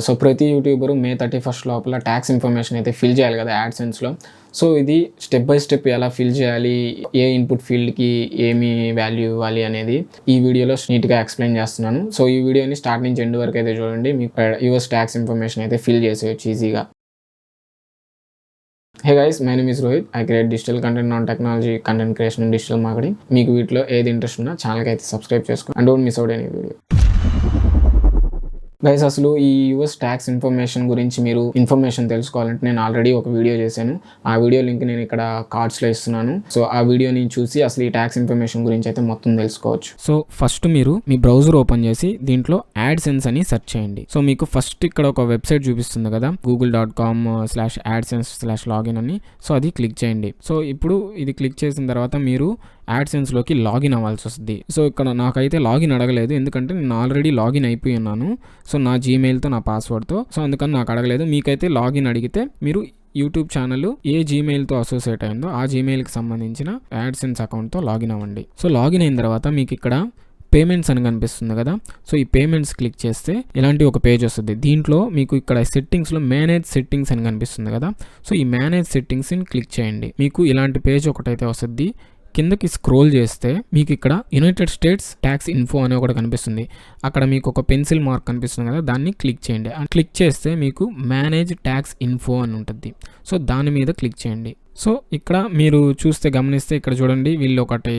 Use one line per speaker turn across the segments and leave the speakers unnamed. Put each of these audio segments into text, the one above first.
So ప్రతి YouTuber May 31 లోపల tax information అయితే ఫిల్ చేయాలి కదా యాడ్సెన్స్లో. సో ఇది స్టెప్ బై స్టెప్ ఎలా ఫిల్ చేయాలి, ఏ ఇన్పుట్ ఫీల్డ్కి ఏమి వాల్యూ ఇవ్వాలి అనేది ఈ వీడియోలో నీట్గా ఎక్స్ప్లెయిన్ చేస్తున్నాను. సో ఈ వీడియోని స్టార్ట్ నుంచి ఎండ్ వరకు అయితే చూడండి, మీకు యూఎస్ ట్యాక్స్ ఇన్ఫర్మేషన్ అయితే ఫిల్ చేసేయచ్చు ఈజీగా. Hey guys, my name is Rohit. I create digital content on technology, content creation and digital marketing. మీకు వీటిలో ఏది ఇంట్రెస్ట్ ఉన్నా ఛానల్కి అయితే సబ్స్క్రైబ్ చేసుకోండి and don't miss out any video. Guys, అసలు ఈ యూఎస్ ట్యాక్స్ ఇన్ఫర్మేషన్ గురించి మీరు ఇన్ఫర్మేషన్ తెలుసుకోవాలంటే నేను ఆల్రెడీ ఒక వీడియో చేశాను. ఆ వీడియో లింక్ నేను ఇక్కడ కార్డ్స్లో ఇస్తున్నాను. సో ఆ వీడియోని చూసి అసలు ఈ ట్యాక్స్ ఇన్ఫర్మేషన్ గురించి అయితే మొత్తం తెలుసుకోవచ్చు. సో ఫస్ట్ మీరు మీ బ్రౌజర్ ఓపెన్ చేసి దీంట్లో AdSense అని సెర్చ్ చేయండి. సో మీకు ఫస్ట్ ఇక్కడ ఒక వెబ్సైట్ చూపిస్తుంది కదా, google.com/adsense/login అని. సో అది క్లిక్ చేయండి. సో ఇప్పుడు ఇది క్లిక్ చేసిన తర్వాత మీరు AdSenseలోకి లాగిన్ అవ్వాల్సి వస్తుంది. సో ఇక్కడ నాకైతే లాగిన్ అడగలేదు, ఎందుకంటే నేను ఆల్రెడీ లాగిన్ అయిపోయి ఉన్నాను. సో నా జీమెయిల్తో, నా పాస్వర్డ్తో. సో అందుకని నాకు అడగలేదు. మీకైతే లాగిన్ అడిగితే మీరు యూట్యూబ్ ఛానల్ ఏ జీమెయిల్తో అసోసియేట్ అయిందో ఆ జీమెయిల్కి సంబంధించిన AdSense అకౌంట్తో లాగిన్ అవ్వండి. సో లాగిన్ అయిన తర్వాత మీకు ఇక్కడ పేమెంట్స్ అని కనిపిస్తుంది కదా, సో ఈ పేమెంట్స్ క్లిక్ చేస్తే ఇలాంటి ఒక పేజ్ వస్తుంది. దీంట్లో మీకు ఇక్కడ సెట్టింగ్స్లో మేనేజ్ సెట్టింగ్స్ అని కనిపిస్తుంది కదా, సో ఈ మేనేజ్ సెట్టింగ్స్ని క్లిక్ చేయండి. మీకు ఇలాంటి పేజ్ ఒకటైతే వస్తుంది. కిందకి స్క్రోల్ చేస్తే మీకు ఇక్కడ యునైటెడ్ స్టేట్స్ ట్యాక్స్ ఇన్ఫో అని ఒకటి కనిపిస్తుంది. అక్కడ మీకు ఒక పెన్సిల్ మార్క్ కనిపిస్తుంది కదా, దాన్ని క్లిక్ చేయండి. క్లిక్ చేస్తే మీకు మేనేజ్ ట్యాక్స్ ఇన్ఫో అని ఉంటుంది. సో దాని మీద క్లిక్ చేయండి. సో ఇక్కడ మీరు చూస్తే గమనిస్తే ఇక్కడ చూడండి, వీళ్ళు ఒకటి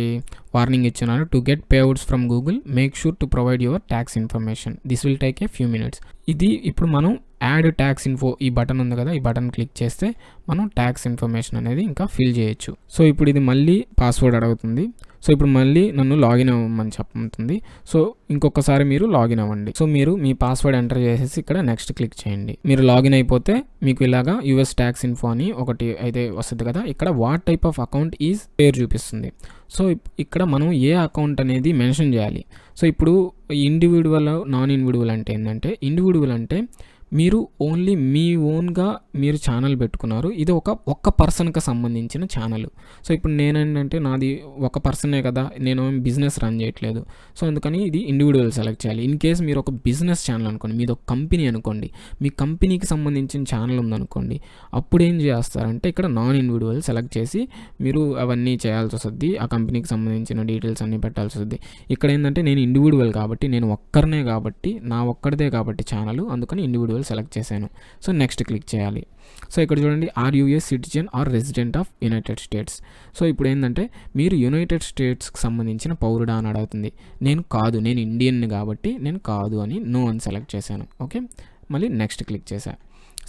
వార్నింగ్ ఇచ్చినారు. To get payouts from Google make sure to provide your tax information, this will take a few minutes. ఇది ఇప్పుడు మనం యాడ్ ట్యాక్స్ ఇన్ఫో ఈ బటన్ ఉంది కదా, ఈ బటన్ క్లిక్ చేస్తే మనం ట్యాక్స్ ఇన్ఫర్మేషన్ అనేది ఇంకా ఫిల్ చేయొచ్చు. సో ఇప్పుడు ఇది మళ్ళీ పాస్వర్డ్ అడుగుతుంది. సో ఇప్పుడు మళ్ళీ నన్ను లాగిన్ అవ్వమని చెప్తుంది. సో ఇంకొకసారి మీరు లాగిన్ అవ్వండి. సో మీరు మీ పాస్వర్డ్ ఎంటర్ చేసేసి ఇక్కడ నెక్స్ట్ క్లిక్ చేయండి. మీరు లాగిన్ అయిపోతే మీకు ఇలాగా యూఎస్ ట్యాక్స్ ఇన్ఫో అని ఒకటి అయితే వస్తుంది కదా, ఇక్కడ what type of account is పేరు చూపిస్తుంది. సో ఇక్కడ మనం ఏ అకౌంట్ అనేది మెన్షన్ చేయాలి. సో ఇప్పుడు ఇండివిజువల్, నాన్ ఇండివిజువల్ అంటే ఏంటంటే, ఇండివిజువల్ అంటే మీరు ఓన్లీ మీ ఓన్గా మీరు ఛానల్ పెట్టుకున్నారు. ఇది ఒక్క పర్సన్కి సంబంధించిన ఛానల్. సో ఇప్పుడు నేనేంటంటే నాది ఒక పర్సనే కదా, నేను బిజినెస్ రన్ చేయట్లేదు. సో అందుకని ఇది ఇండివిజువల్ సెలెక్ట్ చేయాలి. ఇన్ కేస్ మీరు ఒక బిజినెస్ ఛానల్ అనుకోండి, మీది ఒక కంపెనీ అనుకోండి, మీ కంపెనీకి సంబంధించిన ఛానల్ ఉందనుకోండి, అప్పుడు ఏం చేస్తారంటే ఇక్కడ నాన్ ఇండివిజువల్ సెలెక్ట్ చేసి మీరు అవన్నీ చేయాల్సి వస్తుంది. ఆ కంపెనీకి సంబంధించిన డీటెయిల్స్ అన్నీ పెట్టాల్సి వస్తుంది. ఇక్కడ ఏంటంటే నేను ఇండివిజువల్ కాబట్టి, నేను ఒక్కరినే కాబట్టి, నా ఒక్కడిదే కాబట్టి ఛానల్, అందుకని ఇండివిజువల్ సెలెక్ట్ చేశాను. సో నెక్స్ట్ క్లిక్ చేయాలి. సో ఇక్కడ చూడండి, are US citizen or resident of United States. So ఇప్పుడు ఏంటంటే మీరు యునైటెడ్ స్టేట్స్కి సంబంధించిన పౌరుడా అని అడుగుతుంది. నేను కాదు, నేను ఇండియన్ కాబట్టి నేను కాదు అని నో అని సెలెక్ట్ చేశాను. ఓకే, మళ్ళీ నెక్స్ట్ క్లిక్ చేశాను.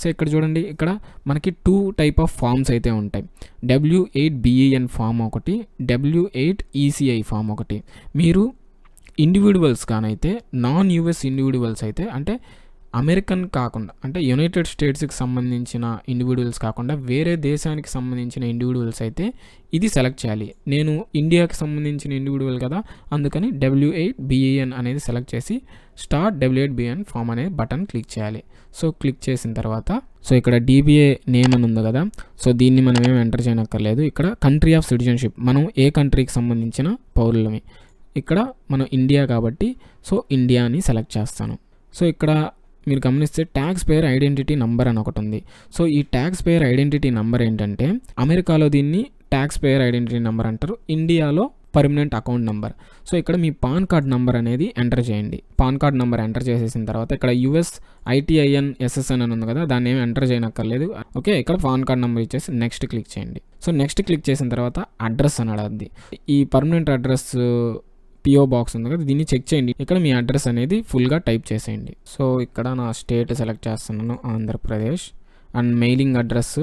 సో ఇక్కడ చూడండి, ఇక్కడ మనకి 2 టైప్ ఆఫ్ ఫామ్స్ అయితే ఉంటాయి. W8BEN ఫామ్ ఒకటి, W8ECI ఫామ్ ఒకటి. మీరు ఇండివిజువల్స్ కానైతే, నాన్ యూఎస్ ఇండివిజువల్స్ అయితే, అంటే అమెరికన్ కాకుండా, అంటే యునైటెడ్ స్టేట్స్కి సంబంధించిన ఇండివిజువల్స్ కాకుండా వేరే దేశానికి సంబంధించిన ఇండివిజువల్స్ అయితే ఇది సెలెక్ట్ చేయాలి. నేను ఇండియాకి సంబంధించిన ఇండివిజువల్ కదా, అందుకని W8BEN అనేది సెలెక్ట్ చేసి స్టార్ట్ W8BEN ఫామ్ అనే బటన్ క్లిక్ చేయాలి. సో క్లిక్ చేసిన తర్వాత సో ఇక్కడ DBA నేమ్ అని ఉంది కదా, సో దీన్ని మనం ఏం ఎంటర్ చేయనక్కర్లేదు. ఇక్కడ కంట్రీ ఆఫ్ సిటిజన్షిప్, మనం ఏ కంట్రీకి సంబంధించిన పౌరులమే. ఇక్కడ మనం ఇండియా కాబట్టి సో ఇండియా అని సెలెక్ట్ చేస్తాను. సో ఇక్కడ మీరు గమనిస్తే ట్యాక్స్ పేయర్ ఐడెంటిటీ నంబర్ అని ఒకటి ఉంది. సో ఈ ట్యాక్స్ పేయర్ ఐడెంటిటీ నంబర్ ఏంటంటే, అమెరికాలో దీన్ని ట్యాక్స్ పేయర్ ఐడెంటిటీ నంబర్ అంటారు, ఇండియాలో పర్మనెంట్ అకౌంట్ నంబర్. సో ఇక్కడ మీ పాన్ కార్డ్ నంబర్ అనేది ఎంటర్ చేయండి. పాన్ కార్డ్ నంబర్ ఎంటర్ చేసేసిన తర్వాత ఇక్కడ US ITIN SSN అని ఉంది కదా, దాన్ని ఏమి ఎంటర్ చేయనక్కర్లేదు. ఓకే, ఇక్కడ పాన్ కార్డ్ నెంబర్ ఇచ్చేసి నెక్స్ట్ క్లిక్ చేయండి. సో నెక్స్ట్ క్లిక్ చేసిన తర్వాత అడ్రస్ అని అడుగుద్ది. ఈ పర్మనెంట్ అడ్రస్ PO బాక్స్ ఉంది కదా, దీన్ని చెక్ చేయండి. ఇక్కడ మీ అడ్రస్ అనేది ఫుల్గా టైప్ చేసేయండి. సో ఇక్కడ నా స్టేట్ సెలెక్ట్ చేస్తున్నాను, ఆంధ్రప్రదేశ్. అండ్ మెయిలింగ్ అడ్రస్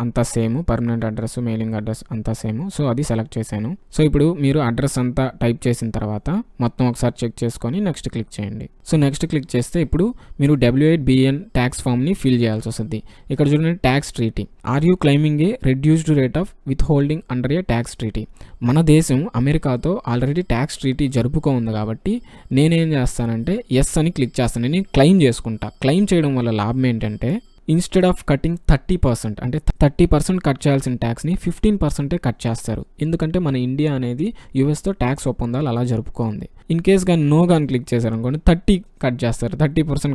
అంతా same, permanent address, mailing address అంతా సేమ్. సో అది సెలెక్ట్ చేశాను. సో ఇప్పుడు మీరు అడ్రస్ అంతా టైప్ చేసిన తర్వాత మొత్తం ఒకసారి చెక్ చేసుకొని నెక్స్ట్ క్లిక్ చేయండి. సో నెక్స్ట్ క్లిక్ చేస్తే ఇప్పుడు మీరు W8BEN ట్యాక్స్ ఫామ్ని ఫిల్ చేయాల్సి వస్తుంది. ఇక్కడ చూడండి, tax treaty, are you claiming a reduced rate of withholding under a tax treaty. మన దేశం అమెరికాతో ఆల్రెడీ ట్యాక్స్ ట్రీటీ జరుపుకోంది కాబట్టి నేనేం చేస్తానంటే ఎస్ అని క్లిక్ చేస్తాను. నేను క్లెయిమ్ చేసుకుంటా. క్లెయిమ్ చేయడం వల్ల లాభం ఏంటంటే ఇన్స్టెడ్ ఆఫ్ కటింగ్ 30% అంటే 30% కట్ చేయాల్సిన ట్యాక్స్ని 15% కట్ చేస్తారు. ఎందుకంటే మన ఇండియా అనేది యూఎస్తో ట్యాక్స్ ఒప్పందాలు అలా జరుపుకోండి. ఇన్ కేస్ కానీ నో కానీ క్లిక్ చేశారు అనుకోండి 30%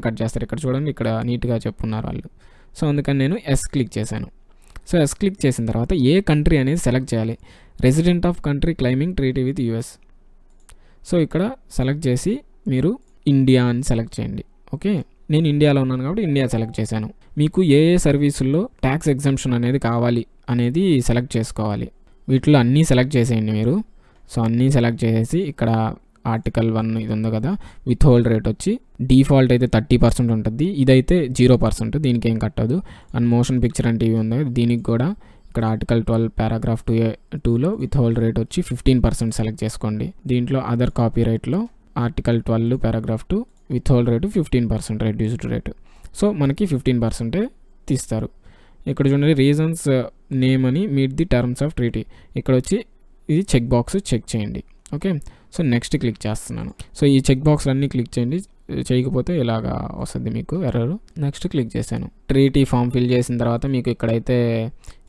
కట్ చేస్తారు. ఇక్కడ చూడండి, ఇక్కడ నీట్గా చెప్పున్నారు వాళ్ళు. సో అందుకని నేను ఎస్ క్లిక్ చేశాను. సో ఎస్ క్లిక్ చేసిన తర్వాత ఏ కంట్రీ అనేది సెలెక్ట్ చేయాలి. Resident of country claiming treaty with US. So ఇక్కడ సెలెక్ట్ చేసి మీరు ఇండియా అని సెలెక్ట్ చేయండి. ఓకే, నేను ఇండియాలో ఉన్నాను కాబట్టి ఇండియా సెలెక్ట్ చేశాను. మీకు ఏ సర్వీసుల్లో ట్యాక్స్ ఎగ్జంప్షన్ అనేది కావాలి అనేది సెలెక్ట్ చేసుకోవాలి. వీటిలో అన్నీ సెలెక్ట్ చేసేయండి మీరు. సో అన్నీ సెలెక్ట్ చేసేసి ఇక్కడ ఆర్టికల్ 1 ఇది ఉంది కదా, విత్ హోల్డ్ రేట్ వచ్చి డిఫాల్ట్ అయితే 30% ఉంటుంది. ఇదైతే 0%, దీనికి ఏం కట్టదు. And motion picture and TV ఉంది కదా, దీనికి కూడా ఇక్కడ ఆర్టికల్ 12 పారాగ్రాఫ్ 2లో విత్ హోల్డ్ రేట్ వచ్చి 15% సెలెక్ట్ చేసుకోండి. దీంట్లో అదర్ కాపీ రైట్లో article 12 paragraph 2 withhold rate 15% reduced rate. So మనకి 15% తీస్తారు. ఇక్కడ చూడండి రీజన్స్ నేమ్ అని meet the terms of treaty. ఇక్కడ వచ్చి ఇది చెక్ బాక్స్ చెక్ చేయండి. ఓకే, సో నెక్స్ట్ క్లిక్ చేస్తున్నాను. సో ఈ చెక్ బాక్స్లు అన్నీ క్లిక్ చేయండి. చేయకపోతే ఇలాగా వస్తుంది మీకు ఎర్రర్. నెక్స్ట్ క్లిక్ చేశాను. ట్రీటీ ఫామ్ ఫిల్ చేసిన తర్వాత మీకు ఇక్కడైతే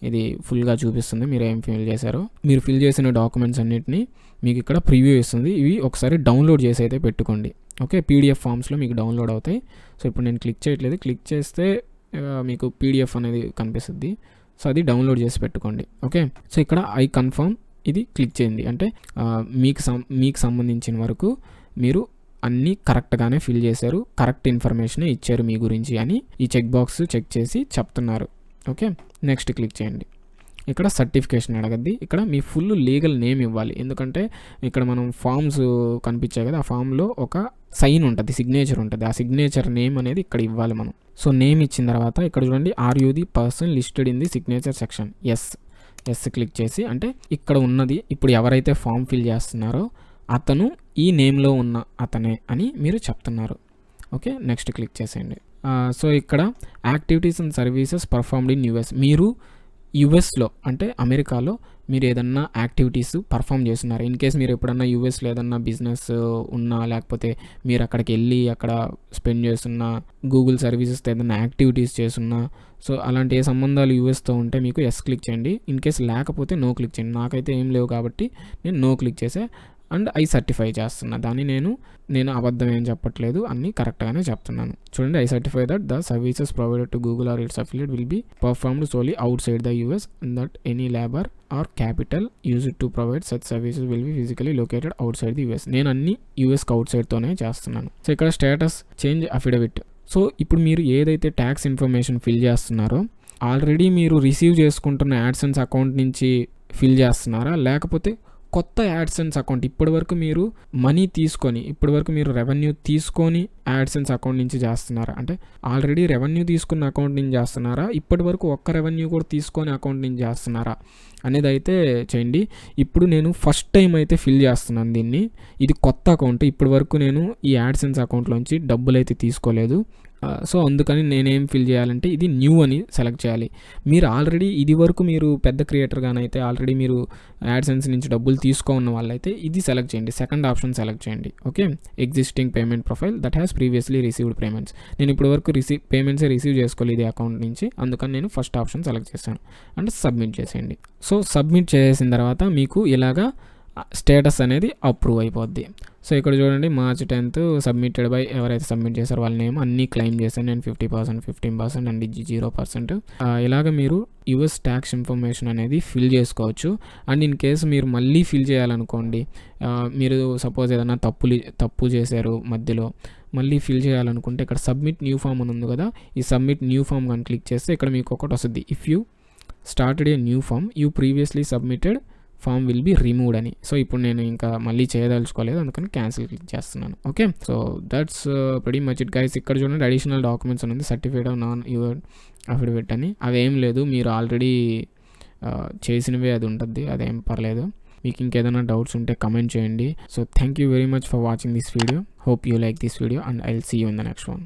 ఇది ఫుల్గా చూపిస్తుంది మీరు ఏం ఫిల్ చేశారో. మీరు ఫిల్ చేసిన డాక్యుమెంట్స్ అన్నిటిని మీకు ఇక్కడ ప్రివ్యూ ఇస్తుంది. ఇవి ఒకసారి డౌన్లోడ్ చేసి అయితే పెట్టుకోండి. ఓకే, పీడిఎఫ్ ఫామ్స్లో మీకు డౌన్లోడ్ అవుతాయి. సో ఇప్పుడు నేను క్లిక్ చేయట్లేదు. క్లిక్ చేస్తే మీకు పీడిఎఫ్ అనేది కనిపిస్తుంది. సో అది డౌన్లోడ్ చేసి పెట్టుకోండి. ఓకే, సో ఇక్కడ ఐ కన్ఫర్మ్ ఇది క్లిక్ చేయండి. అంటే మీకు సంబంధించిన వరకు మీరు అన్నీ కరెక్ట్గానే ఫిల్ చేశారు, కరెక్ట్ ఇన్ఫర్మేషన్ ఇచ్చారు మీ గురించి అని ఈ చెక్ బాక్స్ చెక్ చేసి చెప్తున్నారు. ఓకే, నెక్స్ట్ క్లిక్ చేయండి. ఇక్కడ సర్టిఫికేషన్ అడగద్ది. ఇక్కడ మీ ఫుల్ లీగల్ నేమ్ ఇవ్వాలి. ఎందుకంటే ఇక్కడ మనం ఫామ్స్ కనిపించాయి కదా, ఆ ఫామ్లో ఒక సైన్ ఉంటుంది, సిగ్నేచర్ ఉంటుంది. ఆ సిగ్నేచర్ నేమ్ అనేది ఇక్కడ ఇవ్వాలి మనం. సో నేమ్ ఇచ్చిన తర్వాత ఇక్కడ చూడండి, are you the person listed in the signature section. Yes click చేసి, అంటే ఇక్కడ ఉన్నది ఇప్పుడు ఎవరైతే ఫామ్ ఫిల్ చేస్తున్నారో అతను ఈ నేమ్లో ఉన్న అతనే అని మీరు చెప్తున్నారు. ఓకే, నెక్స్ట్ క్లిక్ చేసేయండి. సో ఇక్కడ activities and services performed in US. మీరు యూఎస్లో అంటే అమెరికాలో మీరు ఏదన్నా యాక్టివిటీస్ పర్ఫామ్ చేస్తున్నారు. ఇన్ కేస్ మీరు ఎప్పుడన్నా యూఎస్లో ఏదన్నా బిజినెస్ ఉన్నా, లేకపోతే మీరు అక్కడికి వెళ్ళి అక్కడ స్పెండ్ చేస్తున్నా, గూగుల్ సర్వీసెస్తో ఏదన్నా యాక్టివిటీస్ చేస్తున్నా, సో అలాంటి ఏ సంబంధాలు యూఎస్తో ఉంటే మీకు ఎస్ క్లిక్ చేయండి. ఇన్ కేస్ లేకపోతే నో క్లిక్ చేయండి. నాకైతే ఏం లేవు కాబట్టి నేను నో క్లిక్ చేసే అండ్ ఐ సర్టిఫై చేస్తున్నా. దాన్ని నేను అబద్ధం ఏం చెప్పట్లేదు, అన్నీ కరెక్ట్గానే చెప్తున్నాను. చూడండి, I certify that the services provided to Google or its affiliate will be performed solely outside the US and that any labour or capital used to provide such services will be physically located outside the US. నేను అన్ని యూఎస్కి out సైడ్తోనే చేస్తున్నాను. So ఇక్కడ status change affidavit. So ఇప్పుడు మీరు ఏదైతే tax information fill చేస్తున్నారో already మీరు receive చేసుకుంటున్న యాడ్సెన్స్ అకౌంట్ నుంచి ఫిల్ చేస్తున్నారా, లేకపోతే కొత్త యాడ్సెన్స్ అకౌంట్ ఇప్పటివరకు మీరు మనీ తీసుకొని, ఇప్పటివరకు మీరు రెవెన్యూ తీసుకొని యాడ్సెన్స్ అకౌంట్ నుంచి చేస్తున్నారా, అంటే ఆల్రెడీ రెవెన్యూ తీసుకున్న అకౌంట్ నుంచి చేస్తున్నారా, ఇప్పటివరకు ఒక్క రెవెన్యూ కూడా తీసుకొని అకౌంట్ నుంచి చేస్తున్నారా అనేది అయితే చేయండి. ఇప్పుడు నేను ఫస్ట్ టైం అయితే ఫిల్ చేస్తున్నాను దీన్ని. ఇది కొత్త అకౌంట్, ఇప్పటివరకు నేను ఈ యాడ్సెన్స్ అకౌంట్లోంచి డబ్బులు అయితే తీసుకోలేదు. సో అందుకని నేనేం ఫిల్ చేయాలంటే ఇది న్యూ అని సెలెక్ట్ చేయాలి. మీరు ఆల్రెడీ ఇది వరకు మీరు పెద్ద క్రియేటర్గానైతే ఆల్రెడీ మీరు యాడ్సెన్స్ నుంచి డబ్బులు తీసుకున్న వాళ్ళైతే ఇది సెలెక్ట్ చేయండి, సెకండ్ ఆప్షన్ సెలెక్ట్ చేయండి. Okay, existing payment profile that has previously received payments. నేను ఇప్పటివరకు పేమెంట్సే రిసీవ్ చేసుకోలేదు ఈ అకౌంట్ నుంచి, అందుకని నేను ఫస్ట్ ఆప్షన్ సెలెక్ట్ చేశాను. అంటే సబ్మిట్ చేసేయండి. సో సబ్మిట్ చేసిన తర్వాత మీకు ఇలాగా స్టేటస్ అనేది అప్రూవ్ అయిపోద్ది. సో ఇక్కడ చూడండి, March 10th సబ్మిటెడ్ బై ఎవరైతే సబ్మిట్ చేశారో వాళ్ళ నేమ్ అన్నీ క్లెయిమ్ చేశాను నేను. 50%, 15% అండ్ 0%. ఇలాగ మీరు యూఎస్ ట్యాక్స్ ఇన్ఫర్మేషన్ అనేది ఫిల్ చేసుకోవచ్చు. అండ్ ఇన్ కేసు మీరు మళ్ళీ ఫిల్ చేయాలనుకోండి, మీరు సపోజ్ ఏదైనా తప్పు చేశారు మధ్యలో, మళ్ళీ ఫిల్ చేయాలనుకుంటే ఇక్కడ సబ్మిట్ న్యూ ఫామ్ అని ఉంది కదా, ఈ సబ్మిట్ న్యూ ఫామ్ కానీ క్లిక్ చేస్తే ఇక్కడ మీకు ఒకటి వస్తుంది, if you started a new form you previously submitted form will be removed అని. సో ఇప్పుడు నేను ఇంకా మళ్ళీ చేయదలుచుకోలేదు, అందుకని క్యాన్సిల్ క్లిక్ చేస్తున్నాను. Okay, so that's pretty much it guys. ఇక్కడ చూడండి, అడిషనల్ డాక్యుమెంట్స్ అనేది certificate of non your affidavit అని. అవేం లేదు, మీరు ఆల్రెడీ చేసినవే అది ఉంటుంది, అదేం పర్లేదు. మీకు ఇంకేదైనా డౌట్స్ ఉంటే కమెంట్ చేయండి. So thank you very much for watching this video. Hope you like this video and I will see you in the next one.